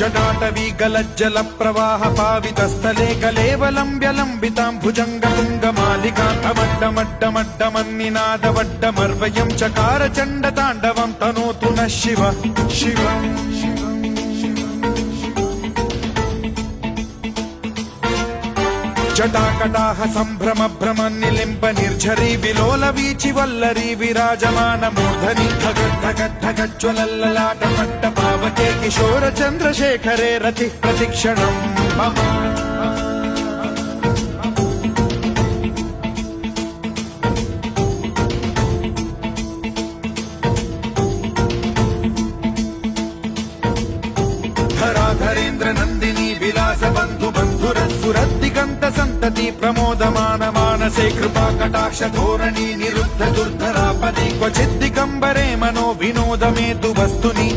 जटाटवी गलज्जल प्रवाह पावितस्थले कलेवलम्ब्यलम्बितां भुजङ्गतुङ्गमालिकान्तमड्डमड्डमड्डमन्निनादवड्डमर्वयं चकार चण्डताण्डवं तनोतु नः शिव शिव जटाकटाह सम्भ्रम भ्रम निलिम्ब निर्झरी विलोल वीचि वल्लरी विराजमान मूर्धनि धगद्धगद्धगज्ज्वलल्ललाट पट्ट पावके किशोर चन्द्रशेखरे रतिः प्रतिक्षणम् मम धराधरेन्द्र नन्दिनी विलास बन्धु बन्धुरसुरद्दिगन्त सन्तति प्रमोदमान मानसे कृपा कटाक्ष धोरणी निरुद्ध दुर्धरापदे क्वचिद्दिगम्बरे मनो विनोदमेतु वस्तुनि